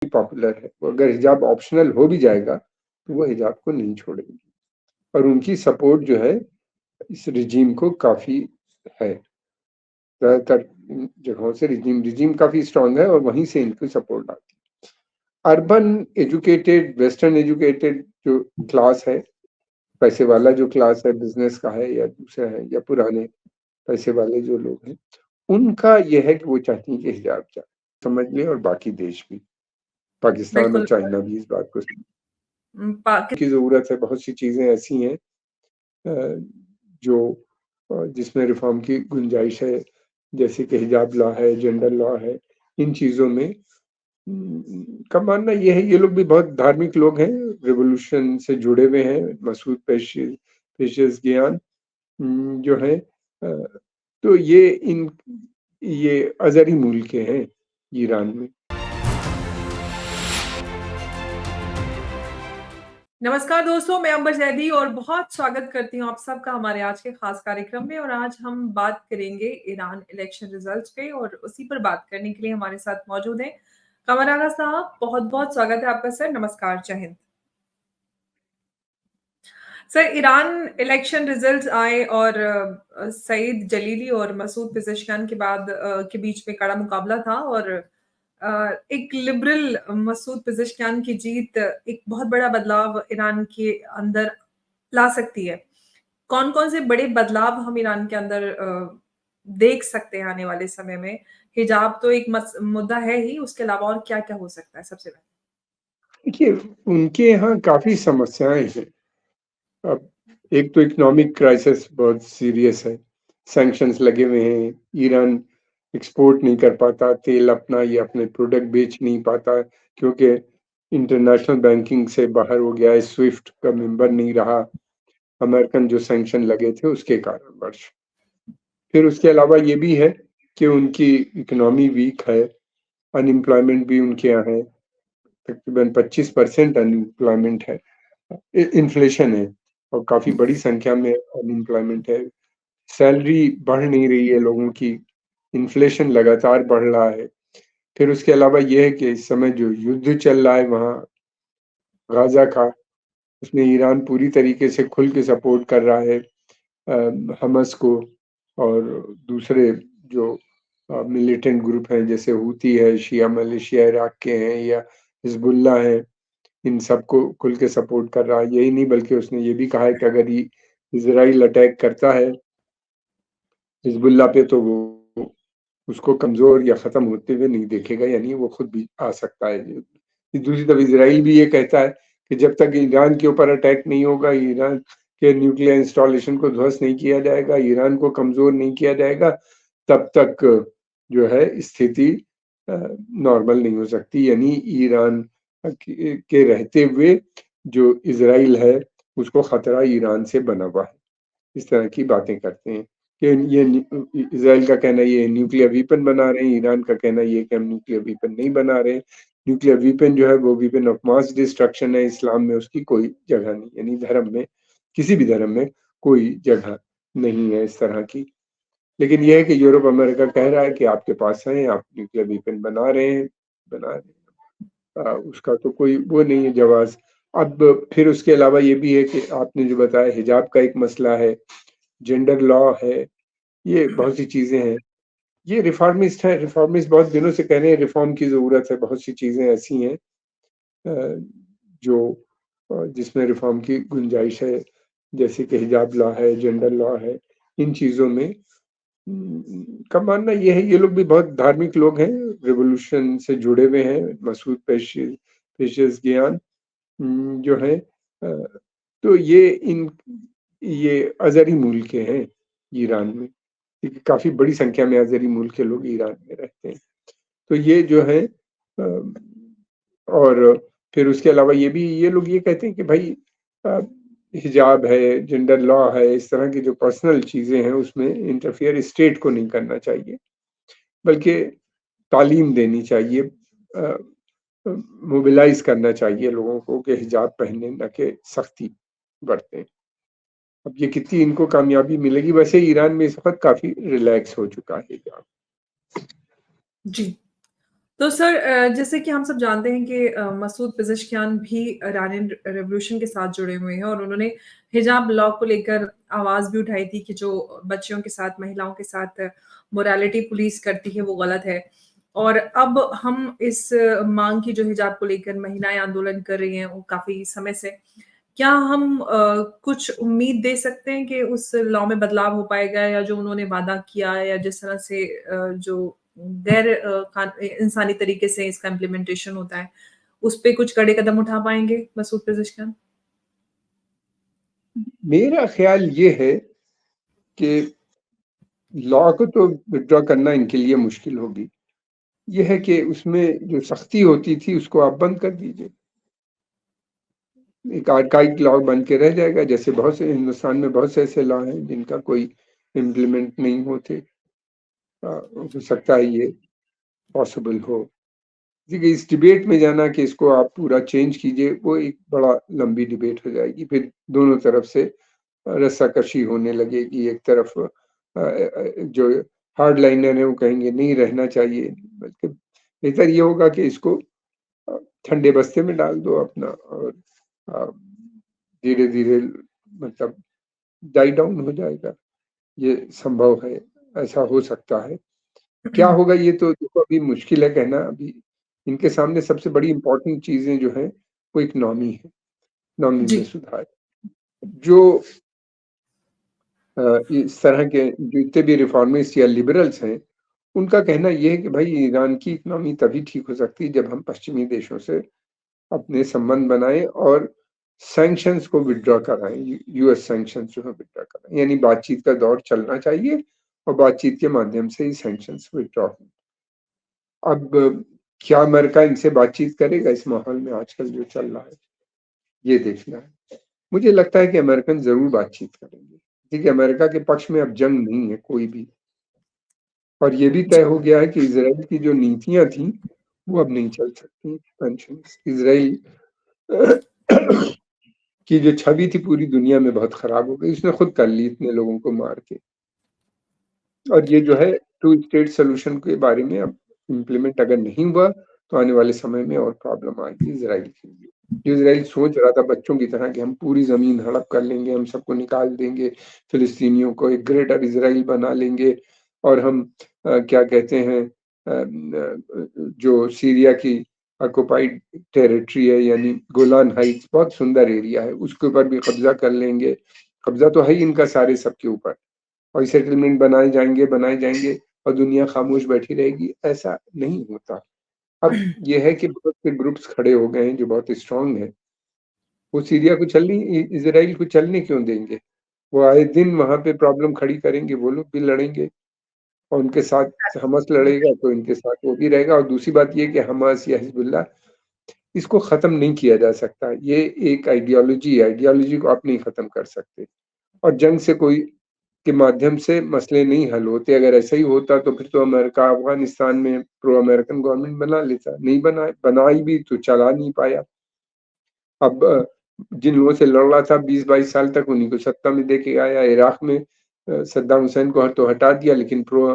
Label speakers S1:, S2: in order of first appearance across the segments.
S1: Popular है। अगर हिजाब ऑप्शनल हो भी जाएगा तो वो हिजाब को नहीं छोड़ेगी और उनकी सपोर्ट जो है इस रिजीम को काफी है। ज्यादातर जगहों से रिजीम काफी स्ट्रांग है और वहीं से इनको सपोर्ट आती है। अर्बन एजुकेटेड, वेस्टर्न एजुकेटेड जो क्लास है, पैसे वाला जो क्लास है, बिजनेस का है या दूसरा है या पुराने पैसे वाले जो लोग हैं, उनका यह है कि वो चाहती हैं कि हिजाब जाए, समझ लें, और बाकी देश भी, पाकिस्तान और
S2: बिल्कुल।
S1: चाइना भी इस बात को की जरूरत है। बहुत सी चीजें ऐसी हैं जो जिसमें रिफॉर्म की गुंजाइश है, जैसे कि हिजाब लॉ है, जेंडर लॉ है। इन चीजों में का मानना ये है, ये लोग भी बहुत धार्मिक लोग हैं, रिवोल्यूशन से जुड़े हुए हैं, मसूद पेशेस जो है, तो ये अजहरी मूल के हैं ईरान में।
S2: नमस्कार दोस्तों, मैं अंबर जैदी और बहुत स्वागत करती हूँ आप सबका हमारे आज के खास कार्यक्रम में। और आज हम बात करेंगे ईरान इलेक्शन रिजल्ट्स पे और उसी पर बात करने के लिए हमारे साथ मौजूद हैं कमर आगा साहब। बहुत बहुत स्वागत है आपका सर। नमस्कार, जय Hind. Sir, Iran election results आए और सईद जलीली और मसूद पेजेश्कियान के बाद के बीच में कड़ा मुकाबला था और एक लिबरल मसूद पेजेश्कियान की जीत एक बहुत बड़ा बदलाव ईरान के अंदर ला सकती है। कौन कौन से बड़े बदलाव हम ईरान के अंदर देख सकते हैं आने वाले समय में? हिजाब तो एक मुद्दा है ही, उसके अलावा और क्या क्या हो सकता है सबसे पहले?
S1: देखिए, उनके यहाँ काफी समस्याएं हैं। अब एक तो इकोनॉमिक क्राइसिस बहुत सीरियस है, सैंक्शंस लगे हुए हैं, ईरान एक्सपोर्ट नहीं कर पाता तेल अपना, या अपने प्रोडक्ट बेच नहीं पाता क्योंकि इंटरनेशनल बैंकिंग से बाहर हो गया है, स्विफ्ट का मेंबर नहीं रहा, अमेरिकन जो सैंक्शन लगे थे उसके कारणवश। फिर उसके अलावा ये भी है कि उनकी इकोनॉमी वीक है, अनएम्प्लॉयमेंट भी उनके यहाँ है, तकरीबन 25% अनएम्प्लॉयमेंट है, इन्फ्लेशन है और काफी बड़ी संख्या में अनएम्प्लॉयमेंट है, सैलरी बढ़ नहीं रही है लोगों की, इन्फ्लेशन लगातार बढ़ रहा है। फिर उसके अलावा ये है कि इस समय जो युद्ध चल रहा है वहाँ गाजा का, उसमें ईरान पूरी तरीके से खुल के सपोर्ट कर रहा है हमस को, और दूसरे जो मिलिटेंट ग्रुप हैं जैसे हूती है, शिया मलेशिया इराक के हैं, या हिजबुल्ला है, इन सबको खुल के सपोर्ट कर रहा है। यही नहीं बल्कि उसने ये भी कहा है कि अगर ये इजराइल अटैक करता है हिजबुल्ला पे तो वो उसको कमजोर या खत्म होते हुए नहीं देखेगा, यानी वो खुद भी आ सकता है। दूसरी तरफ इजराइल भी ये कहता है कि जब तक ईरान के ऊपर अटैक नहीं होगा, ईरान के न्यूक्लियर इंस्टॉलेशन को ध्वस्त नहीं किया जाएगा, ईरान को कमजोर नहीं किया जाएगा, तब तक जो है स्थिति नॉर्मल नहीं हो सकती। यानी ईरान के रहते हुए जो इजराइल है उसको खतरा ईरान से बना हुआ है, इस तरह की बातें करते हैं कि ये इजराइल का कहना ये न्यूक्लियर वीपन बना रहे हैं, ईरान का कहना ये कि हम न्यूक्लियर वीपन नहीं बना रहे। न्यूक्लियर वीपन जो है वो वीपन ऑफ मास डिस्ट्रक्शन है, इस्लाम में उसकी कोई जगह नहीं, यानी धर्म में, किसी भी धर्म में कोई जगह नहीं है इस तरह की। लेकिन यह है कि यूरोप अमेरिका कह रहा है कि आपके पास है, आप न्यूक्लियर वीपन बना रहे हैं, उसका तो कोई वो नहीं है जवाब। अब फिर उसके अलावा ये भी है कि आपने जो बताया हिजाब का एक मसला है, जेंडर लॉ है, ये बहुत सी चीजें हैं। ये रिफॉर्मिस्ट है, रिफॉर्मिस्ट बहुत दिनों से कह रहे हैं रिफॉर्म की जरूरत है। बहुत सी चीजें ऐसी हैं जो जिसमें रिफॉर्म की गुंजाइश है, जैसे कि हिजाब लॉ है, जेंडर लॉ है। इन चीजों में का मानना ये है, ये लोग भी बहुत धार्मिक लोग हैं, रिवोल्यूशन से जुड़े हुए हैं, मसूद पेशेस जो है, तो ये अजहरी मूल के हैं ईरान में, क्योंकि काफी बड़ी संख्या में अजहरी मूल के लोग ईरान में रहते हैं। तो ये जो है और फिर उसके अलावा ये लोग ये कहते हैं कि भाई हिजाब है, जेंडर लॉ है, इस तरह की जो पर्सनल चीजें हैं उसमें इंटरफियर स्टेट को नहीं करना चाहिए, बल्कि तालीम देनी चाहिए, मोबिलाइज करना चाहिए लोगों को कि हिजाब पहने, न कि सख्ती बरतें। अब ये कितनी इनको कामयाबी मिलेगी? वैसे ईरान में इस वक्त काफी रिलैक्स हो चुका है हिजाब।
S2: जी, तो सर जैसे कि हम सब जानते हैं कि मसूद पिज़ेशकियान भी इरानियन रिवॉल्यूशन के साथ जुड़े हुए हैं और उन्होंने हिजाब लॉ को लेकर आवाज़ भी उठाई थी कि जो बच्चियों के साथ, महिलाओं के साथ मोरालिटी पुलिस करती है, वो गलत है। और अब हम इस माँग की जो हिजाब को लेकर महिलाएँ आंदोलन कर रही हैं, वो काफ़ी समय से। क्या हम कुछ उम्मीद दे सकते हैं कि उस लॉ में बदलाव हो पाएगा या जो उन्होंने वादा किया है या जिस तरह से जो गैर इंसानी तरीके से इसका इम्प्लीमेंटेशन होता है, उस पे कुछ कड़े कदम उठा पाएँगे मसूद पेज़ेशकियान?
S1: मेरा ख्याल ये है कि लॉ को तो विथड्रॉ करना इनके लिए मुश्किल होगी। ये है कि उसमें जो सख्ती होती थी उसको आप बंद कर दीजिए। एक आर्काइक लॉ बन के रह जाएगा, जैसे बहुत से हिंदुस्तान में बहुत से ऐसे लॉ हैं जिनका कोई इम्प्लीमेंट नहीं होते। हो सकता है ये पॉसिबल हो। देखिए, इस डिबेट में जाना कि इसको आप पूरा चेंज कीजिए, वो एक बड़ा लंबी डिबेट हो जाएगी। फिर दोनों तरफ से रस्साकशी होने लगेगी। एक तरफ जो हार्डलाइनर है वो कहेंगे नहीं रहना चाहिए, बल्कि बेहतर ये होगा कि इसको अ, ठंडे बस्ते में डाल दो अपना, और धीरे-धीरे मतलब डाई डाउन हो जाएगा। ये संभव है, ऐसा हो सकता है। क्या होगा ये तो देखो अभी मुश्किल है कहना। अभी इनके सामने सबसे बड़ी इम्पोर्टेंट चीज़ें जो हैं, वो इकोनॉमी है, इकोनॉमी
S2: जी,
S1: में सुधार। जो इस तरह के जितने भी रिफॉर्मिस्ट या लिबरल्स हैं, उनका कहना ये है कि भाई ईरान की इकोनॉमी तभी ठीक हो सकती है जब हम पश्चिमी देशों से अपने संबंध बनाएँ और सैंक्शंस को विथड्रॉ कराएँ, यूएस सैंक्शंस जो है विथड्रॉ कराएँ। यानी बातचीत का दौर चलना चाहिए और बातचीत के माध्यम से ही सैंक्शंस विथड्रॉ हों। अब क्या अमेरिका इनसे बातचीत करेगा इस माहौल में आजकल जो चल रहा है, ये देखना है। मुझे लगता है कि अमेरिकन ज़रूर बातचीत करेंगे, क्योंकि अमेरिका के पक्ष में अब जंग नहीं है कोई भी। और ये भी तय
S2: जी,
S1: हो गया है कि इज़राइल की जो नीतियाँ थीं, वो अब नहीं चल सकती। टेंशन्स इज़राइल की जो छवि थी पूरी दुनिया में बहुत खराब हो गई। उसने खुद कर ली इतने लोगों को मार के। और ये जो है टू स्टेट सॉल्यूशन के बारे में अब इम्प्लीमेंट अगर नहीं हुआ, तो आने वाले समय में और प्रॉब्लम आएगी इज़राइल के लिए। जो इज़राइल सोच रहा था बच्चों की तरह कि हम पूरी ज़मीन हड़प कर लेंगे, हम सबको निकाल देंगे, फिलिस्तीनियों को एक ग्रेटर इज़राइल बना लेंगे और हम क्या कहते हैं जो सीरिया की ऑक्युपाइड टेरिटरी है यानी गोलान हाइट्स बहुत सुंदर एरिया है, उसके ऊपर भी कब्ज़ा कर लेंगे। कब्ज़ा तो है ही इनका सारे सबके ऊपर। और सेटलमेंट बनाए जाएँगे और दुनिया खामोश बैठी रहेगी, ऐसा नहीं होता। अब ये है कि बहुत से ग्रुप्स खड़े हो गए हैं जो बहुत स्ट्रॉन्ग हैं। वो सीरिया को चलने इज़राइल को चलने क्यों देंगे? वो आए दिन वहाँ पे प्रॉब्लम खड़ी करेंगे, वो लोग भी लड़ेंगे और उनके साथ हमास लड़ेगा तो इनके साथ वो भी रहेगा। और दूसरी बात ये है कि हमास या हिज़्बुल्लाह इसको ख़त्म नहीं किया जा सकता। ये एक आइडियोलॉजी है, आइडियोलॉजी को आप नहीं ख़त्म कर सकते। और जंग से कोई के माध्यम से मसले नहीं हल होते। अगर ऐसा ही होता तो फिर तो अमेरिका अफ़गानिस्तान में प्रो अमेरिकन गवर्नमेंट बना लेता। नहीं बनाई भी तो चला नहीं पाया। अब जिन लोगों से लड़ रहा था 20-22 साल तक उन्हीं को सत्ता में देके आया। इराक में सद्दाम हुसैन को तो हटा दिया लेकिन प्रो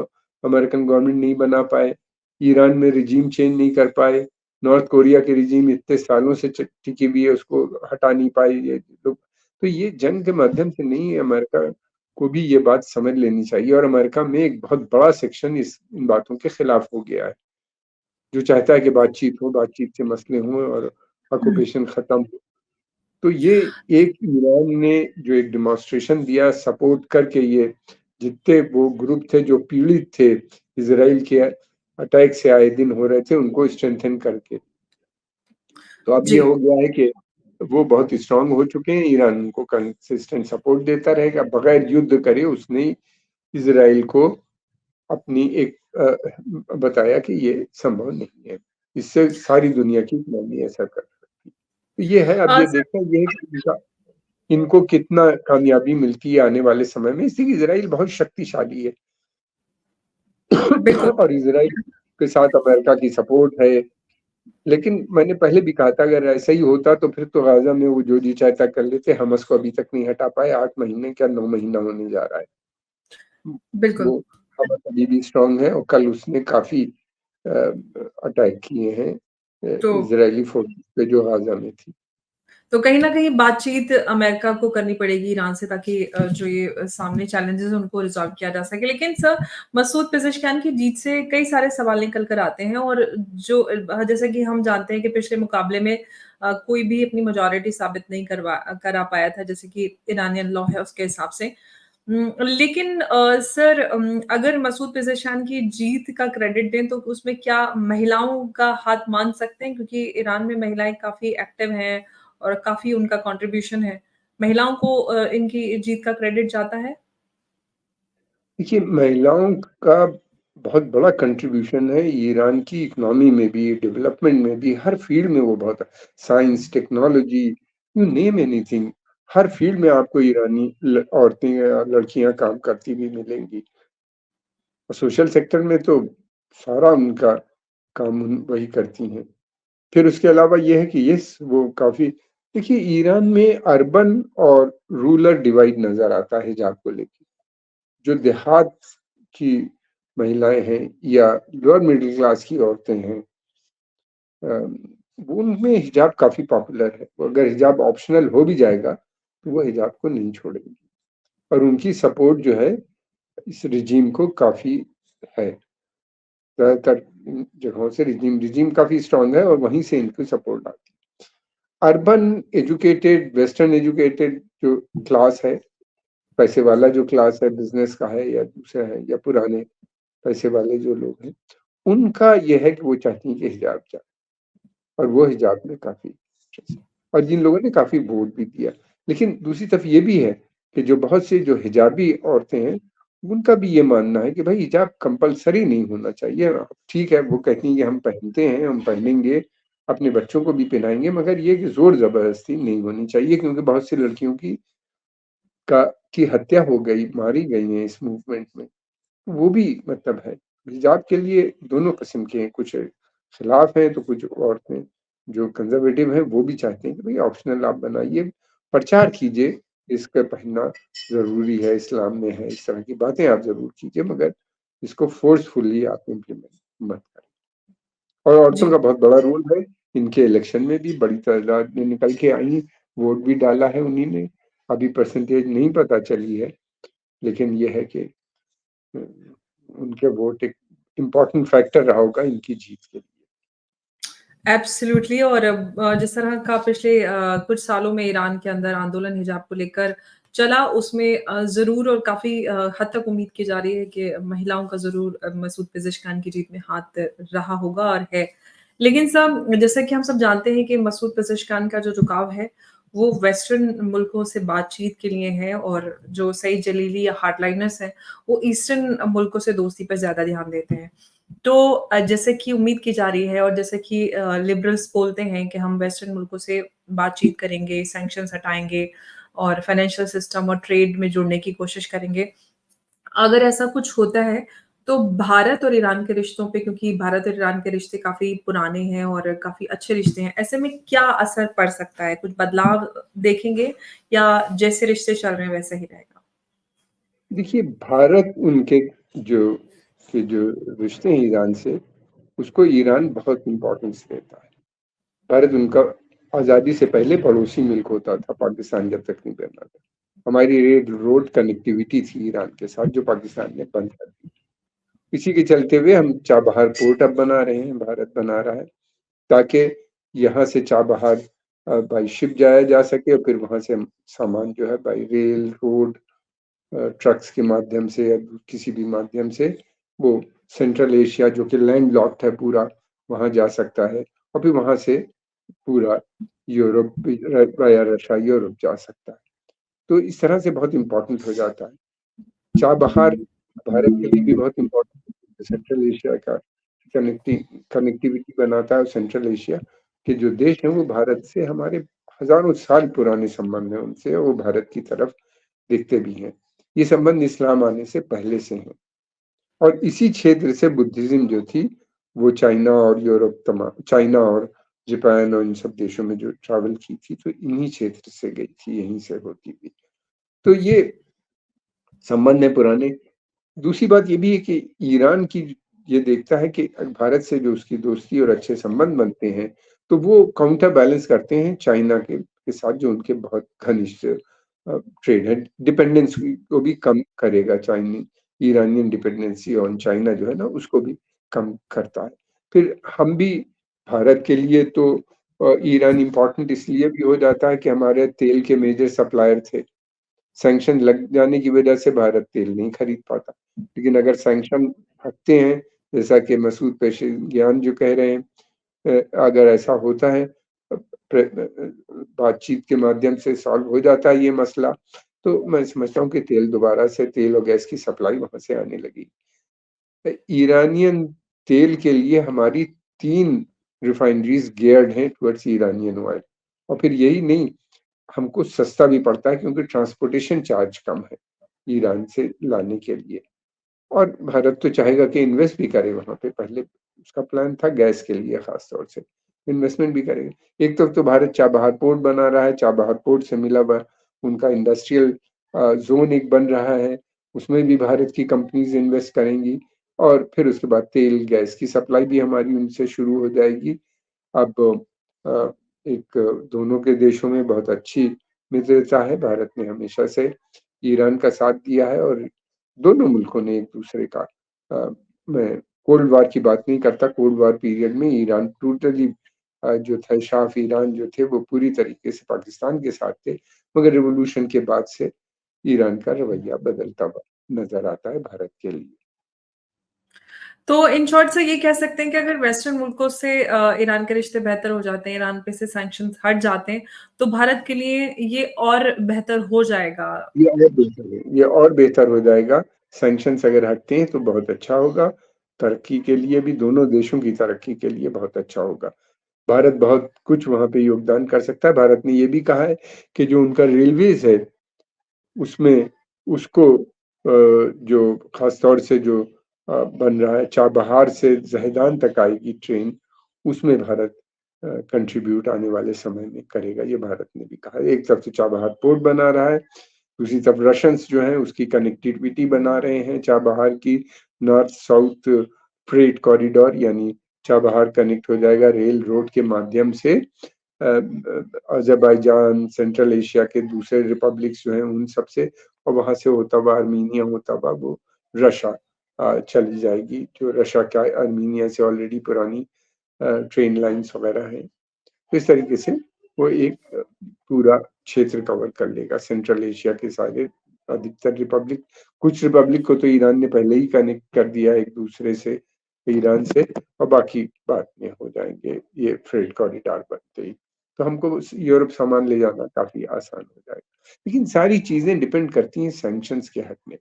S1: अमेरिकन गवर्नमेंट नहीं बना पाए। ईरान में रिजीम चेंज नहीं कर पाए। नॉर्थ कोरिया की रिजीम इतने सालों से टिकी हुई है, उसको हटा नहीं पाए ये लोग। तो ये जंग के माध्यम से नहीं है। अमेरिका को भी ये बात समझ लेनी चाहिए और अमेरिका में एक बहुत बड़ा सेक्शन इन बातों के खिलाफ हो गया है, जो चाहता है कि बातचीत हो, बातचीत से मसले हों और ऑक्यूपेशन खत्म हो। तो ये एक ईरान ने जो एक डेमोंस्ट्रेशन दिया सपोर्ट करके, ये जितने वो ग्रुप थे जो पीड़ित थे इज़राइल के अटैक से आए दिन हो रहे थे, उनको स्ट्रेंथन करके। तो अब ये
S2: जी।
S1: हो गया है कि वो बहुत स्ट्रांग हो चुके हैं। ईरान उनको कंसिस्टेंट सपोर्ट देता रहेगा, बगैर युद्ध करे उसने इज़राइल को अपनी एक बताया कि ये संभव नहीं है। इससे सारी दुनिया की इकोनॉमी असर कर सकती है। तो ये है, अब
S2: हाँ
S1: ये
S2: सर,
S1: देखना ये है कि इनको कितना कामयाबी मिलती है आने वाले समय में। इसलिए इज़राइल बहुत शक्तिशाली है
S2: बिल्कुल।
S1: और इज़राइल के साथ अमेरिका की सपोर्ट है। लेकिन मैंने पहले भी कहा था अगर ऐसा ही होता तो फिर तो गाज़ा में वो जो जी चाहता कर लेते। हमास को अभी तक नहीं हटा पाए। 8 महीने क्या 9 महीना होने जा रहा है।
S2: बिल्कुल।
S1: वो हमास अभी भी स्ट्रांग है और कल उसने काफ़ी अटैक किए हैं
S2: तो
S1: इज़राइली फ़ोर्सेस पे जो गाज़ा में थी।
S2: तो कहीं न कहीं बातचीत अमेरिका को करनी पड़ेगी ईरान से ताकि जो ये सामने चैलेंजेज़ हैं उनको रिज़ॉल्व किया जा सके। लेकिन सर मसूद पेज़ेश्कियान की जीत से कई सारे सवाल निकल कर आते हैं और जो जैसे कि हम जानते हैं कि पिछले मुकाबले में कोई भी अपनी मेजॉरिटी साबित नहीं करा पाया था जैसे कि इरानियन लॉ है उसके हिसाब से। लेकिन सर अगर मसूद पेज़ेश्कियान की जीत का क्रेडिट दें तो उसमें क्या महिलाओं का हाथ मान सकते हैं? क्योंकि ईरान में महिलाएँ काफ़ी एक्टिव हैं और काफ़ी उनका कंट्रीब्यूशन है। महिलाओं को इनकी जीत का क्रेडिट जाता है?
S1: देखिए, महिलाओं का बहुत बड़ा कंट्रीब्यूशन है ईरान की इकोनॉमी में भी, डेवलपमेंट में भी, हर फ़ील्ड में वो बहुत science, technology, you name anything, her field में आपको ईरानी औरतें या लड़कियाँ काम करती हुई मिलेंगी। और सोशल सेक्टर में तो सारा उनका काम वही करती हैं। फिर उसके अलावा ये है कि यस, वो काफ़ी देखिए ईरान में अर्बन और रूरल डिवाइड नज़र आता है हिजाब को लेके। जो देहात की महिलाएँ हैं या लोअर मिडल क्लास की औरतें हैं, वो उनमें हिजाब काफ़ी पॉपुलर है। वो अगर हिजाब ऑप्शनल हो भी जाएगा, तो वो हिजाब को नहीं छोड़ेंगी और उनकी सपोर्ट जो है इस रिजीम को काफ़ी है। ज़्यादातर इन जगहों से रिजीम काफ़ी स्ट्रॉन्ग है और वहीं से इनको सपोर्ट आती है। अर्बन एजुकेटेड, वेस्टर्न एजुकेटेड जो क्लास है, पैसे वाला जो क्लास है, बिज़नेस का है या दूसरा है या पुराने पैसे वाले जो लोग हैं, उनका ये है कि वो चाहती हैं कि हिजाब जाए और वो हिजाब में काफ़ी इंटरेस्ट है और जिन लोगों ने काफ़ी वोट भी दिया। लेकिन दूसरी तरफ ये भी है कि जो बहुत सी जो हिजाबी औरतें हैं, उनका भी ये मानना है कि भई हिजाब कंपल्सरी नहीं होना चाहिए। ठीक है, वो कहती हैं कि हम पहनते हैं, हम पहनेंगे, अपने बच्चों को भी पहनाएँगे, मगर ये कि ज़ोर-ज़बरदस्ती नहीं होनी चाहिए क्योंकि बहुत सी लड़कियों की हत्या हो गई, मारी गई हैं इस मूवमेंट में। वो भी मतलब है। हिजाब के लिए दोनों किस्म के हैं, कुछ खिलाफ हैं तो कुछ औरतें जो कंज़र्वेटिव हैं वो भी चाहते हैं कि भई ऑप्शनल आप बनाइए, प्रचार कीजिए, इसका पहनना ज़रूरी है, इस्लाम में है, इस तरह की बातें आप ज़रूर कीजिए मगर इसको फ़ोर्सफुली आप इम्प्लीमेंट मत करें। और औरतों
S2: जी।
S1: का बहुत बड़ा रोल है, इनके इलेक्शन में भी बड़ी तादाद में निकल के आई, वोट भी डाला है उन्हीं ने। अभी परसेंटेज नहीं पता चली है, लेकिन ये है कि अ, उनके वोट एक इम्पोर्टेंट फैक्टर रहा होगा इनकी जीत के लिए।
S2: एब्सोल्युटली और जिस तरह का पिछले कुछ सालों में ईरान के अंदर आंदोलन हिजाब को लेकर चला, उसमें ज़रूर और काफ़ी हद तक उम्मीद की जा रही है कि महिलाओं का ज़रूर मसूद पेज़ेश्कियान की जीत में हाथ रहा होगा और है। लेकिन सब जैसा कि हम सब जानते हैं कि मसूद पेज़ेश्कियान का जो झुकाव है, वो वेस्टर्न मुल्कों से बातचीत के लिए है और जो सईद जलीली या हार्डलाइनर्स हैं, वो ईस्टर्न मुल्कों से दोस्ती पर ज़्यादा ध्यान देते हैं। तो जैसे कि उम्मीद की जा रही है और जैसे कि लिबरल्स बोलते हैं कि हम वेस्टर्न मुल्कों से बातचीत करेंगे, सैंक्शंस हटाएँगे और फाइनेंशियल सिस्टम और ट्रेड में जुड़ने की कोशिश करेंगे। अगर ऐसा कुछ होता है, तो भारत और ईरान के रिश्तों पे क्योंकि भारत और ईरान के रिश्ते काफ़ी पुराने हैं और काफ़ी अच्छे रिश्ते हैं, ऐसे में क्या असर पड़ सकता है? कुछ बदलाव देखेंगे या जैसे रिश्ते चल रहे हैं वैसे ही रहेगा?
S1: देखिए, भारत उनके जो जो रिश्ते हैं ईरान से, उसको ईरान बहुत इम्पोर्टेंस देता है। भारत उनका आज़ादी से पहले पड़ोसी मुल्क होता था, पाकिस्तान जब तक नहीं बना था। हमारी रेल रोड कनेक्टिविटी थी ईरान के साथ जो पाकिस्तान ने बंद कर दी। इसी के चलते हुए हम चाबहार पोर्ट अब बना रहे हैं, भारत बना रहा है, ताकि यहाँ से चाबहार बाय शिप जाया जा सके और फिर वहाँ से हम सामान जो है बाय रेल, रोड, ट्रक्स के माध्यम से या किसी भी माध्यम से वो सेंट्रल एशिया जो कि लैंडलॉक्ड है पूरा, वहाँ जा सकता है और फिर वहाँ से पूरा यूरोप भी वाया रशिया यूरोप जा सकता है। तो इस तरह से बहुत इम्पोर्टेंट हो जाता है। चाबहार भारत के लिए भी बहुत इम्पोर्टेंट है, सेंट्रल एशिया का कनेक्टिविटी बनाता है और सेंट्रल एशिया के जो देश हैं वो भारत से हमारे हज़ारों साल पुराने संबंध हैं उनसे और वो भारत की तरफ देखते भी हैं। ये संबंध इस्लाम आने से पहले से हैं और इसी क्षेत्र से बुद्धिज़्म जो थी, वो चाइना और जापान और इन सब देशों में जो ट्रैवल की थी, तो इन्हीं क्षेत्र से गई थी, यहीं से होती हुई। तो ये संबंध है पुराने। दूसरी बात ये भी है कि ईरान की ये देखता है कि भारत से जो उसकी दोस्ती और अच्छे संबंध बनते हैं, तो वो काउंटर बैलेंस करते हैं चाइना के साथ जो उनके बहुत घनिष्ठ ट्रेड है। डिपेंडेंस को भी कम करेगा, ईरानियन डिपेंडेंसी ऑन चाइना जो है ना, उसको भी कम करता है। फिर हम भी भारत के लिए तो ईरान इम्पोर्टेंट इसलिए भी हो जाता है कि हमारे तेल के मेजर सप्लायर थे। सैंक्शन लग जाने की वजह से भारत तेल नहीं खरीद पाता। लेकिन अगर सैंक्शन हटते हैं, जैसा कि मसूद पेशेगियान जो कह रहे हैं, अगर ऐसा होता है, बातचीत के माध्यम से सॉल्व हो जाता है ये मसला, तो मैं समझता हूँ कि दोबारा से तेल और गैस की सप्लाई वहां से आने लगी। ईरानियन तेल के लिए हमारी 3 रिफाइनरीज गियर्ड हैं टुवर्ड्स ईरानियन ऑयल। और फिर यही नहीं, हमको सस्ता भी पड़ता है क्योंकि ट्रांसपोर्टेशन चार्ज कम है ईरान से लाने के लिए। और भारत तो चाहेगा कि इन्वेस्ट भी करे वहां पे। पहले उसका प्लान था गैस के लिए खास तौर से इन्वेस्टमेंट भी करेगा। एक तरफ तो भारत चाबहार पोर्ट बना रहा है, चाबहार पोर्ट से मिला हुआ उनका इंडस्ट्रियल जोन एक बन रहा है, उसमें भी भारत की कंपनीज इन्वेस्ट करेंगी। और फिर उसके बाद तेल गैस की सप्लाई भी हमारी उनसे शुरू हो जाएगी। अब अ, एक दोनों के देशों में बहुत अच्छी मित्रता है। भारत ने हमेशा से ईरान का साथ दिया है और दोनों मुल्कों ने एक दूसरे का, मैं कोल्ड वार की बात नहीं करता, कोल्ड वार पीरियड में ईरान टोटली जो था, शाह ईरान जो थे वो पूरी तरीके से पाकिस्तान के साथ थे। मगर रिवॉल्यूशन के बाद से ईरान का रवैया बदलता हुआ नजर आता है भारत के लिए।
S2: तो इन शॉर्ट से ये कह सकते हैं कि अगर वेस्टर्न मुल्कों से ईरान के रिश्ते बेहतर हो जाते हैं, ईरान पे से सैंक्शंस हट जाते हैं, तो भारत के लिए ये और बेहतर हो जाएगा।
S1: ये और बेहतर हो जाएगा। सैंक्शंस अगर हटते हैं तो बहुत अच्छा होगा। तरक्की के लिए भी, दोनों देशों की तरक्की के लिए बहुत अच्छा होगा। भारत बहुत कुछ वहां पे योगदान कर सकता है। भारत ने ये भी कहा है कि जो उनका रेलवेज है उसमें उसको जो खास तौर से जो बन रहा है, चाबहार से जहेदान तक आएगी ट्रेन, उसमें भारत कंट्रीब्यूट आने वाले समय में करेगा। ये भारत ने भी कहा है। एक तरफ तो चाबहार पोर्ट बना रहा है, दूसरी तरफ रशियंस जो हैं उसकी कनेक्टिविटी बना रहे हैं चाबहार की, नॉर्थ साउथ फ्रेट कॉरिडोर, यानी चाबहार कनेक्ट हो जाएगा रेल रोड के माध्यम से अजरबैजान, सेंट्रल एशिया के दूसरे रिपब्लिक्स जो हैं उन सब से, और वहां से होता हुआ आर्मीनिया होता हुआ वो रशिया चली जाएगी। जो रशिया का आर्मीनिया से ऑलरेडी पुरानी ट्रेन लाइन्स वगैरह हैं। इस तरीके से वो एक पूरा क्षेत्र कवर कर लेगा, सेंट्रल एशिया के सारे अधिकतर रिपब्लिक। कुछ रिपब्लिक को तो ईरान ने पहले ही कनेक्ट कर दिया एक दूसरे से, ईरान से, और बाकी बाद में हो जाएंगे ये फ्रेट कॉरिडोर बनते ही। तो हमको यूरोप सामान ले जाना काफी आसान हो जाएगा। लेकिन सारी चीजें डिपेंड करती हैं सैंक्शंस के हटने।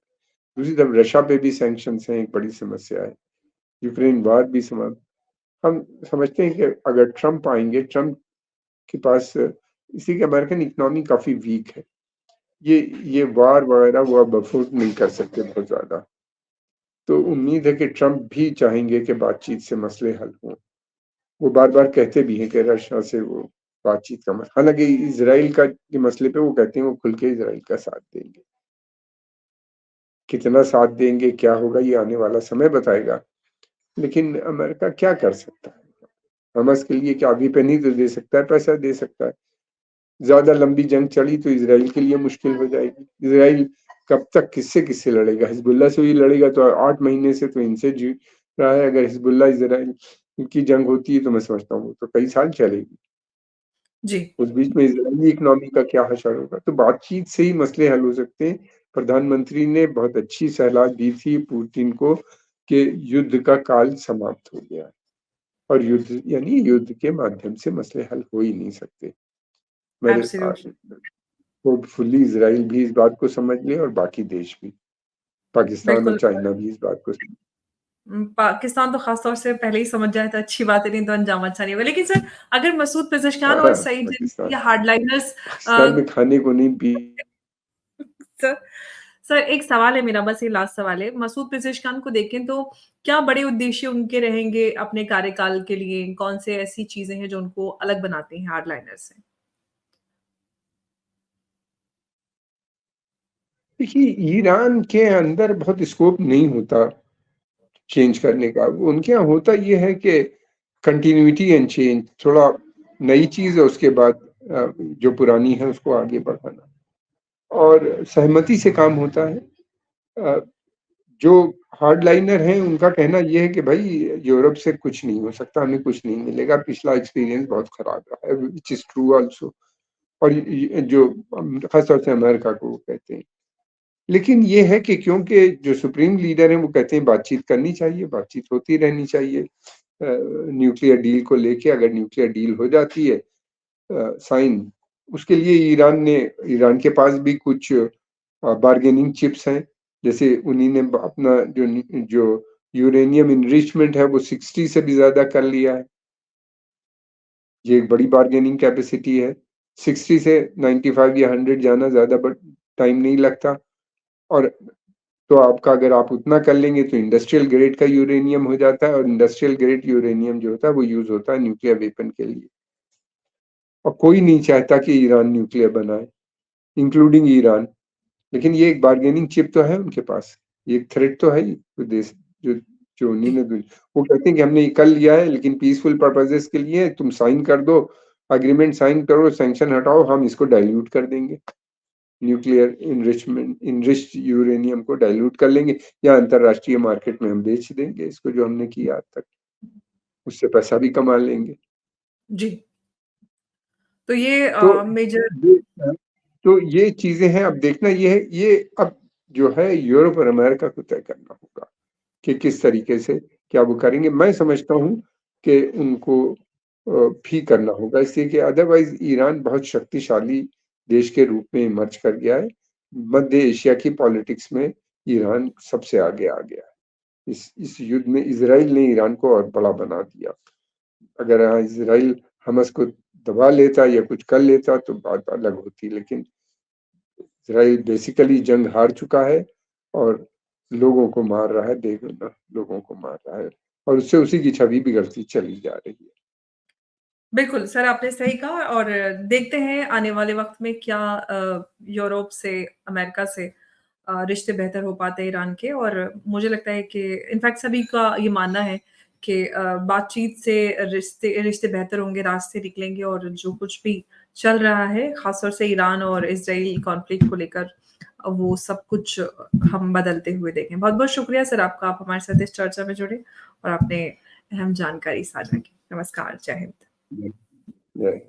S1: दूसरी तरफ रशिया पे भी सैंक्शंस हैं, एक बड़ी समस्या है। यूक्रेन वार भी हम समझते हैं कि अगर ट्रम्प आएंगे, ट्रम्प के पास, इसी के अमेरिकन इकोनॉमी काफी वीक है, ये वार वगैरह वो अब अफोर्ड नहीं कर सकते बहुत ज्यादा। तो उम्मीद है कि ट्रम्प भी चाहेंगे कि बातचीत से मसले हल हों। वो बार बार कहते भी हैं कि रशिया से वो बातचीत का हालांकि इसराइल का के मसले पे वो कहते हैं वो खुल के इसराइल का साथ देंगे। कितना साथ देंगे, क्या होगा, ये आने वाला समय बताएगा। लेकिन अमेरिका क्या कर सकता है? हमास के लिए क्या अभी पे नहीं तो दे सकता है, पैसा दे सकता है। ज्यादा लंबी जंग चली तो इसराइल के लिए मुश्किल हो जाएगी। इसराइल कब तक किससे किससे लड़ेगा? हिजबुल्ला से ही लड़ेगा तो 8 महीने से तो इनसे जी रहा है। अगर हिजबुल्ला इसराइल की जंग होती है तो मैं समझता हूँ तो कई साल चलेगी।
S2: जी।
S1: उस बीच में इसराइली इकोनॉमी का क्या हशर होगा? तो बातचीत से ही मसले हल हो सकते हैं। प्रधानमंत्री ने बहुत अच्छी सलाह दी थी पुतिन को कि युद्ध का काल समाप्त हो गया है और युद्ध यानी युद्ध के माध्यम से मसले हल हो ही नहीं सकते। मेरे
S2: एब्सोल्युटली।
S1: होपफुली इसराइल भी इस बात को समझ ले और बाकी देश भी, पाकिस्तान और
S2: बिल्कुल।
S1: चाइना भी इस बात को समझ।
S2: पाकिस्तान तो खास तौर से पहले ही समझ जाए तो अच्छी बात है, नहीं तो अंजाम अच्छा नहीं होगा। लेकिन सर, अगर मसूद पेज़ेशकियान और
S1: हाँ,
S2: सईद जलीली
S1: पाकिस्तान
S2: या हार्डलाइनर्स
S1: पाकिस्तान में खाने को नहीं पी।
S2: सर सर एक सवाल है मेरा, बस ये लास्ट सवाल है। मसूद पेज़ेशकियान को देखें तो क्या बड़े उद्देश्य उनके रहेंगे अपने कार्यकाल के लिए? कौन से ऐसी चीज़ें हैं जो उनको अलग बनाती हैं हार्डलाइनर से?
S1: देखिए, ईरान के अंदर बहुत स्कोप नहीं होता चेंज करने का। उनके यहाँ होता ये है कि कंटिन्यूटी एंड चेंज, थोड़ा नई चीज़ है उसके बाद जो पुरानी है उसको आगे बढ़ाना, और सहमति से काम होता है। जो हार्डलाइनर हैं उनका कहना ये है कि भाई यूरोप से कुछ नहीं हो सकता, हमें कुछ नहीं मिलेगा, पिछला एक्सपीरियंस बहुत खराब रहा है, व्हिच इज़ ट्रू आल्सो। और जो खासतौर से अमेरिका को वो कहते हैं। लेकिन ये है कि क्योंकि जो सुप्रीम लीडर हैं वो कहते हैं बातचीत करनी चाहिए, बातचीत होती रहनी चाहिए न्यूक्लियर डील को लेके। अगर न्यूक्लियर डील हो जाती है साइन, उसके लिए ईरान के पास भी कुछ बार्गेनिंग चिप्स हैं। जैसे उन्हीं ने अपना जो यूरेनियम इनरिचमेंट है वो 60 से भी ज्यादा कर लिया है। ये एक बड़ी बार्गेनिंग कैपेसिटी है। 60 से 95 या 100 जाना ज्यादा टाइम नहीं लगता। और तो आपका अगर आप उतना कर लेंगे तो इंडस्ट्रियल ग्रेड का यूरेनियम हो जाता है, और इंडस्ट्रियल ग्रेड यूरेनियम जो होता है वो यूज होता है न्यूक्लियर वेपन के लिए। और कोई नहीं चाहता कि ईरान न्यूक्लियर बनाए, इंक्लूडिंग ईरान। लेकिन ये एक बार्गेनिंग चिप तो है उनके पास, ये एक थ्रेट तो है ही। तो देश जो जो
S2: जी।
S1: उन्होंने वो कहते हैं कि हमने ये कर लिया है लेकिन पीसफुल पर्पजेस के लिए, तुम साइन कर दो, अग्रीमेंट साइन करो, सैंक्शन हटाओ, हम इसको डाइल्यूट कर देंगे, न्यूक्लियर इनरिच्ड यूरेनियम को डाइल्यूट कर लेंगे, या अंतरराष्ट्रीय मार्केट में हम बेच देंगे इसको, जो हमने किया आज तक, उससे पैसा भी कमा लेंगे।
S2: जी। तो ये
S1: तो
S2: मेजर
S1: ये तो ये चीजें हैं। अब देखना ये है, ये अब जो है यूरोप और अमेरिका को तय करना होगा कि किस तरीके से क्या वो करेंगे। मैं समझता हूँ कि उनको भी करना होगा, इसलिए कि अदरवाइज ईरान बहुत शक्तिशाली देश के रूप में इमर्ज कर गया है। मध्य एशिया की पॉलिटिक्स में ईरान सबसे आगे आ गया है। इस युद्ध में इजराइल ने ईरान को और बड़ा बना दिया। अगर इजराइल हमस को दबा लेता या कुछ कर लेता तो बात अलग होती, लेकिन इजराइल बेसिकली जंग हार चुका है और लोगों को मार रहा है, बेगुनाह लोगों को मार रहा है, और उससे उसी की छवि बिगड़ती चली जा रही है।
S2: बिल्कुल, सर आपने सही कहा और देखते हैं आने वाले वक़्त में क्या यूरोप से, अमेरिका से रिश्ते बेहतर हो पाते हैं ईरान के और मुझे लगता है कि इनफैक्ट सभी का ये मानना है कि बातचीत से रिश्ते रिश्ते बेहतर होंगे, रास्ते निकलेंगे और जो कुछ भी चल रहा है, ख़ास तौर से ईरान और इज़राइल कॉन्फ्लिक्ट को लेकर वो सब कुछ हम बदलते हुए देखें। बहुत-बहुत शुक्रिया सर आपका, आप हमारे साथ इस चर्चा में जुड़े और आपने अहम जानकारी साझा की। नमस्कार, जय हिंद।
S1: जय